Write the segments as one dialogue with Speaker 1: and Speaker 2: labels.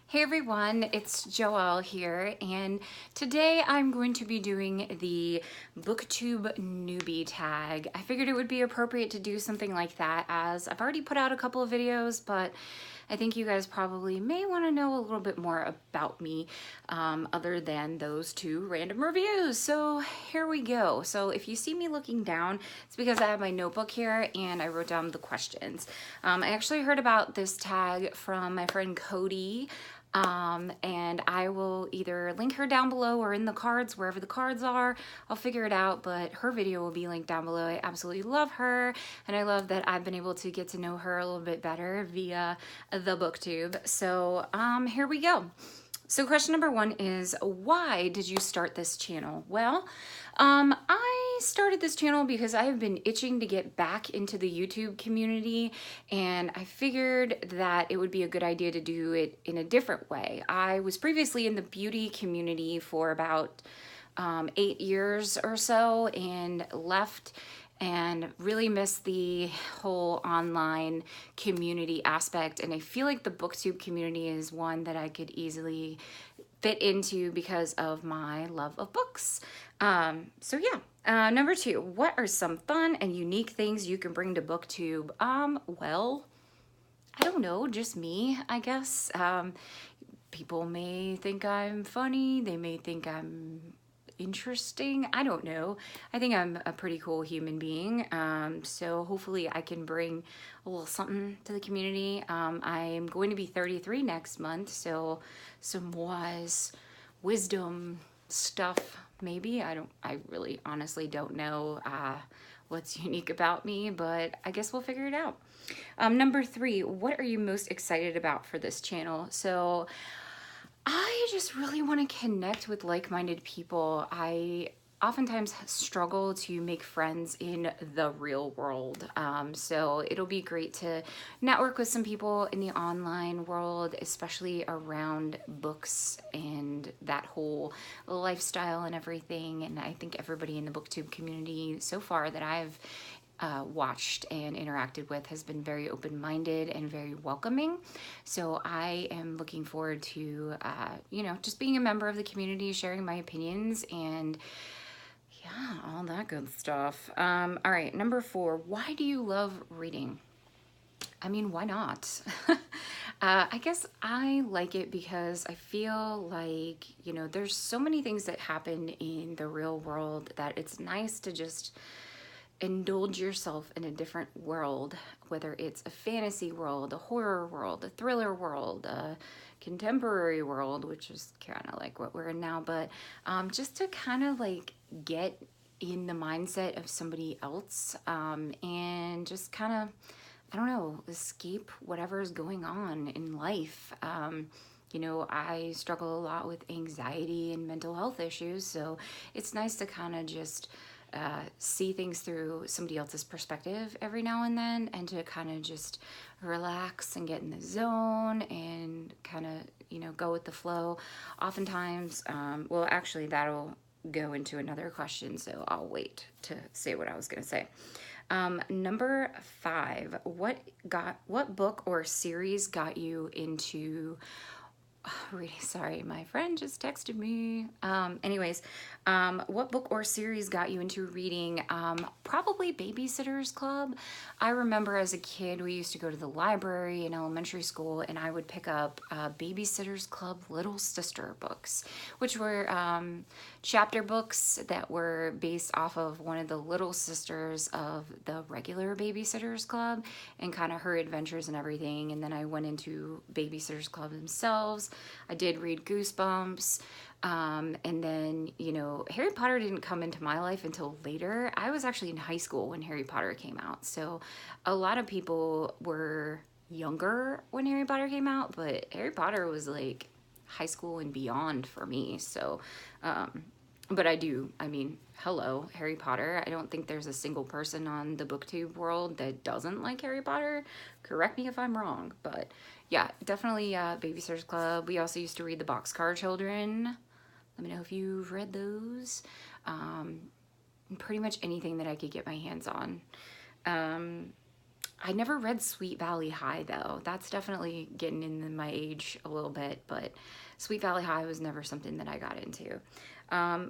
Speaker 1: Hey everyone, it's Joelle here, and today I'm going to be doing the Booktube Newbie Tag. I figured it would be appropriate to do something like that as I've already put out a couple of videos, but I think you guys probably may want to know a little bit more about me other than those two random reviews. So here we go. So if you see me looking down, it's because I have my notebook here and I wrote down the questions. I actually heard about this tag from my friend Cody. And I will either link her down below or in the cards, wherever the cards are. I'll figure it out, but her video will be linked down below. I absolutely love her, and I love that I've been able to get to know her a little bit better via the Booktube. So here we go. So question number one is, why did you start this channel? Well, I started this channel because I have been itching to get back into the YouTube community, and I figured that it would be a good idea to do it in a different way. I was previously in the beauty community for about 8 years or so and left and really miss the whole online community aspect, and I feel like the booktube community is one that I could easily fit into because of my love of books. So yeah, number two, what are some fun and unique things you can bring to booktube? Well, I don't know, just me, I guess. People may think I'm funny, they may think I'm interesting. I don't know. I think I'm a pretty cool human being. So hopefully I can bring a little something to the community. I'm going to be 33 next month, so some wise wisdom stuff maybe. I really honestly don't know what's unique about me, but I guess we'll figure it out. Number three, what are you most excited about for this channel? So I just really want to connect with like-minded people. I oftentimes struggle to make friends in the real world. So it'll be great to network with some people in the online world, especially around books and that whole lifestyle and everything. And I think everybody in the booktube community so far that I've watched and interacted with has been very open-minded and very welcoming. So I am looking forward to, you know, just being a member of the community, sharing my opinions, and yeah, all that good stuff. All right, number four, why do you love reading? I mean, why not? I guess I like it because I feel like, you know, there's so many things that happen in the real world that it's nice to just indulge yourself in a different world, whether it's a fantasy world, a horror world, a thriller world, a contemporary world, which is kind of like what we're in now, but just to kind of like get in the mindset of somebody else and just kind of, I don't know, escape whatever is going on in life. You know, I struggle a lot with anxiety and mental health issues, so it's nice to kind of just see things through somebody else's perspective every now and then, and to kind of just relax and get in the zone and kind of, you know, go with the flow. Oftentimes, well, actually that'll go into another question, so I'll wait to say what I was going to say. Number five, what book or series got you into reading? Sorry, my friend just texted me. Anyways, what book or series got you into reading? Probably Babysitter's Club. I remember as a kid, we used to go to the library in elementary school, and I would pick up Babysitter's Club Little Sister books, which were chapter books that were based off of one of the little sisters of the regular Babysitter's Club and kind of her adventures and everything. And then I went into Babysitter's Club themselves. I did read Goosebumps. And then, you know, Harry Potter didn't come into my life until later. I was actually in high school when Harry Potter came out. So a lot of people were younger when Harry Potter came out, but Harry Potter was like high school and beyond for me. So, but I mean, hello, Harry Potter. I don't think there's a single person on the booktube world that doesn't like Harry Potter. Correct me if I'm wrong, but yeah, definitely Babysitter's Club. We also used to read the Boxcar Children. Let me know if you've read those. Pretty much anything that I could get my hands on. I never read Sweet Valley High though. That's definitely getting in my age a little bit, but Sweet Valley High was never something that I got into.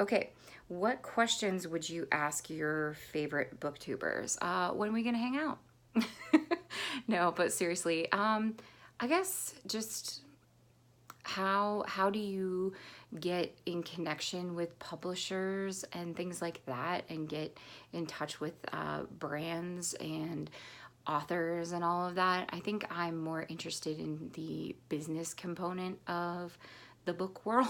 Speaker 1: Okay, what questions would you ask your favorite booktubers? When are we gonna hang out? No, but seriously, I guess just how do you get in connection with publishers and things like that, and get in touch with brands and authors and all of that? I think I'm more interested in the business component of the book world.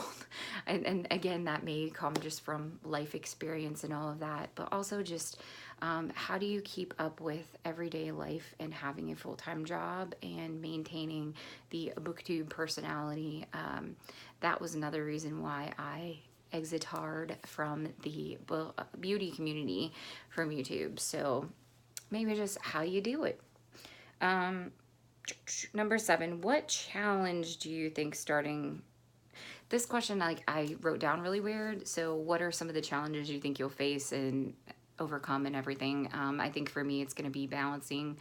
Speaker 1: And again, that may come just from life experience and all of that, but also just how do you keep up with everyday life and having a full-time job and maintaining the booktube personality. That was another reason why I exited from the beauty community from YouTube. So maybe just how you do it. Number 7, what challenge do you think starting? This question, like, I wrote down really weird. So what are some of the challenges you think you'll face and overcome and everything? I think for me, it's going to be balancing,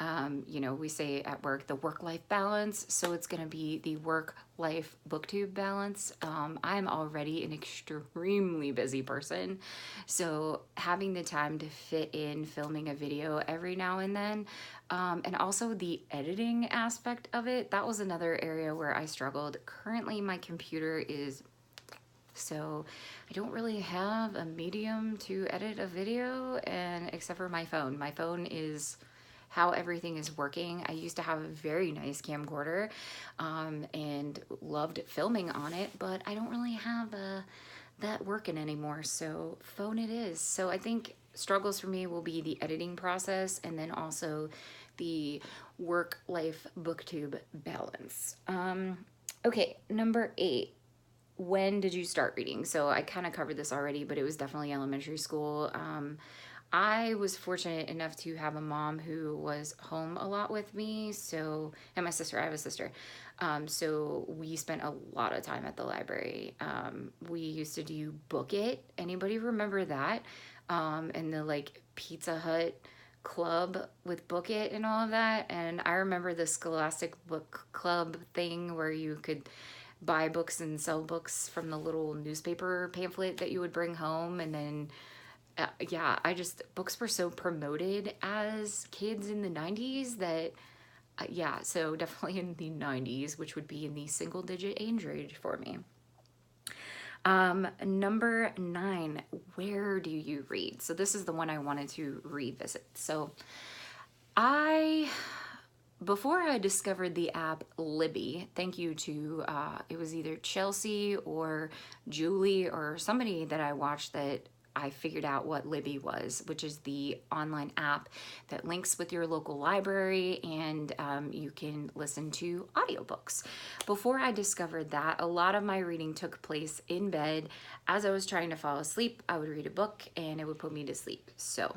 Speaker 1: you know, we say at work, the work-life balance. So it's going to be the work-life booktube balance. I'm already an extremely busy person. So having the time to fit in filming a video every now and then, and also the editing aspect of it, that was another area where I struggled. Currently, my computer is, so I don't really have a medium to edit a video, and except for my phone. My phone is how everything is working. I used to have a very nice camcorder and loved filming on it, but I don't really have that working anymore, so phone it is. So I think struggles for me will be the editing process, and then also the work-life booktube balance. Okay, number 8. When did you start reading? So I kind of covered this already, but it was definitely elementary school. I was fortunate enough to have a mom who was home a lot with me. So, and my sister, I have a sister. So we spent a lot of time at the library. We used to do Book It. Anybody remember that? And the like Pizza Hut club with Book It and all of that. And I remember the Scholastic Book Club thing where you could buy books and sell books from the little newspaper pamphlet that you would bring home. And then yeah, books were so promoted as kids in the 90s that yeah, so definitely in the 90s, which would be in the single digit age range for me. Number 9, where do you read? So this is the one I wanted to revisit. So before I discovered the app Libby, thank you to, it was either Chelsea or Julie or somebody that I watched that I figured out what Libby was, which is the online app that links with your local library, and you can listen to audiobooks. Before I discovered that, a lot of my reading took place in bed. As I was trying to fall asleep, I would read a book and it would put me to sleep. So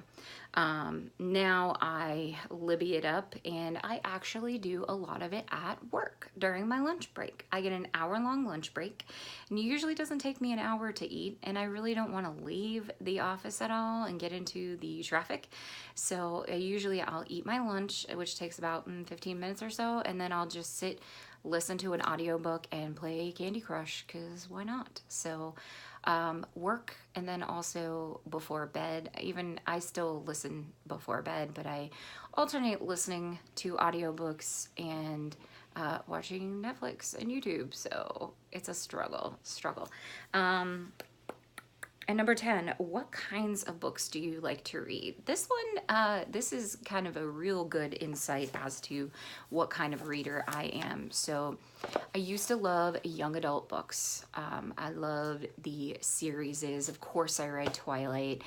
Speaker 1: now I Libby it up, and I actually do a lot of it at work during my lunch break. I get an hour-long lunch break, and it usually doesn't take me an hour to eat, and I really don't want to leave the office at all and get into the traffic. So I'll eat my lunch, which takes about 15 minutes or so, and then I'll just sit, listen to an audiobook and play Candy Crush, because why not? So work, and then also before bed. I still listen before bed, but I alternate listening to audiobooks and watching Netflix and YouTube. So it's a struggle. And number 10, what kinds of books do you like to read? This one, this is kind of a real good insight as to what kind of reader I am. So I used to love young adult books. I loved the series. Of course, I read Twilight,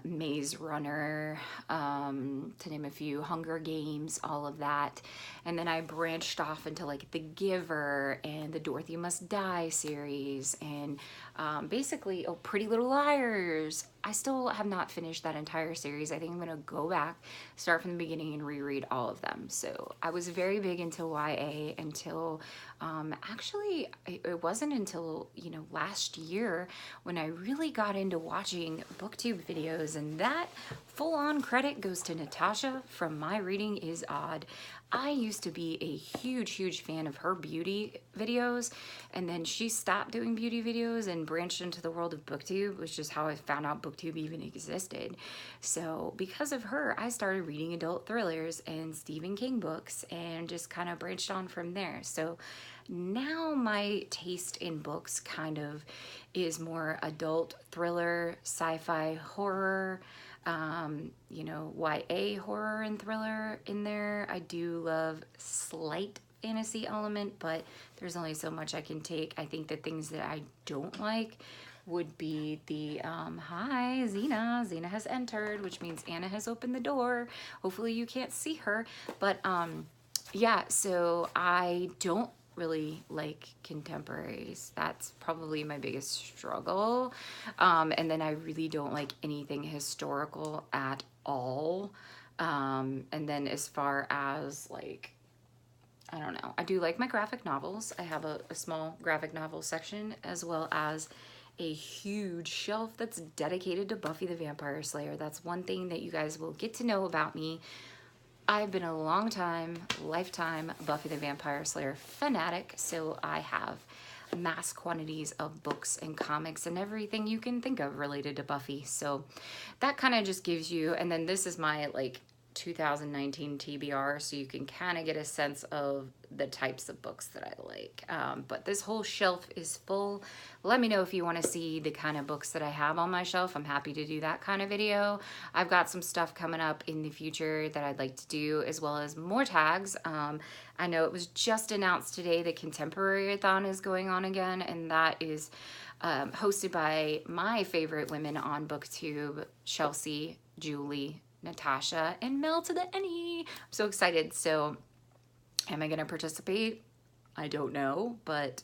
Speaker 1: Maze Runner, to name a few, Hunger Games, all of that. And then I branched off into like The Giver and the Dorothy Must Die series, and basically, Pretty Little Liars, I still have not finished that entire series. I think I'm gonna go back, start from the beginning and reread all of them. So I was very big into YA until, actually it wasn't until, you know, last year when I really got into watching booktube videos, and that full-on credit goes to Natasha from My Reading is Odd. I used to be a huge fan of her beauty videos, and then she stopped doing beauty videos and branched into the world of booktube, which is how I found out booktube even existed. So because of her, I started reading adult thrillers and Stephen King books and just kind of branched on from there. So now my taste in books kind of is more adult thriller, sci-fi, horror, you know, YA horror and thriller in there. I do love slight fantasy element, but there's only so much I can take. I think the things that I don't like would be the, hi, Zena. Zena has entered, which means Anna has opened the door. Hopefully you can't see her. But, yeah, so I don't really like contemporaries. That's probably my biggest struggle. And then I really don't like anything historical at all. And then as far as like, I don't know, I do like my graphic novels. I have a small graphic novel section, as well as a huge shelf that's dedicated to Buffy the Vampire Slayer. That's one thing that you guys will get to know about me. I've been a lifetime Buffy the Vampire Slayer fanatic, so I have mass quantities of books and comics and everything you can think of related to Buffy. So that kind of just gives you, and then this is my like 2019 TBR, so you can kind of get a sense of the types of books that I like. But this whole shelf is full. Let me know if you want to see the kind of books that I have on my shelf. I'm happy to do that kind of video. I've got some stuff coming up in the future that I'd like to do, as well as more tags. I know it was just announced today that Contemporary-a-thon is going on again, and that is hosted by my favorite women on BookTube, Chelsea, Julie, Natasha, and Mel to the N-E. I'm so excited. So am I going to participate? I don't know, but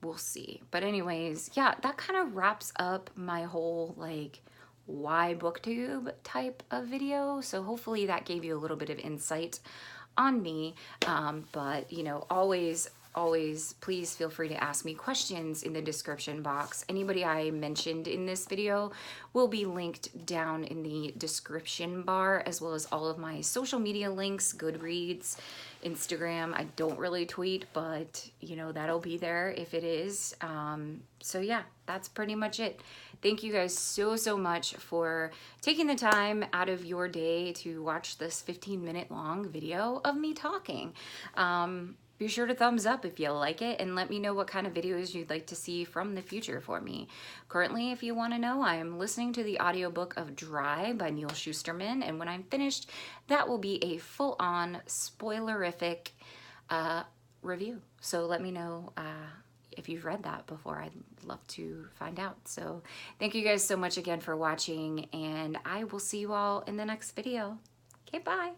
Speaker 1: we'll see. But anyways, yeah, that kind of wraps up my whole like why booktube type of video. So hopefully that gave you a little bit of insight on me. But you know, always please feel free to ask me questions in the description box. Anybody I mentioned in this video will be linked down in the description bar, as well as all of my social media links, Goodreads, Instagram. I don't really tweet, but you know, that'll be there if it is. So yeah, that's pretty much it. Thank you guys so much for taking the time out of your day to watch this 15-minute long video of me talking. Be sure to thumbs up if you like it, and let me know what kind of videos you'd like to see from the future for me. Currently, if you want to know, I am listening to the audiobook of Dry by Neil Shusterman, and when I'm finished, that will be a full-on spoilerific review. So let me know if you've read that before. I'd love to find out. So thank you guys so much again for watching, and I will see you all in the next video. Okay, bye.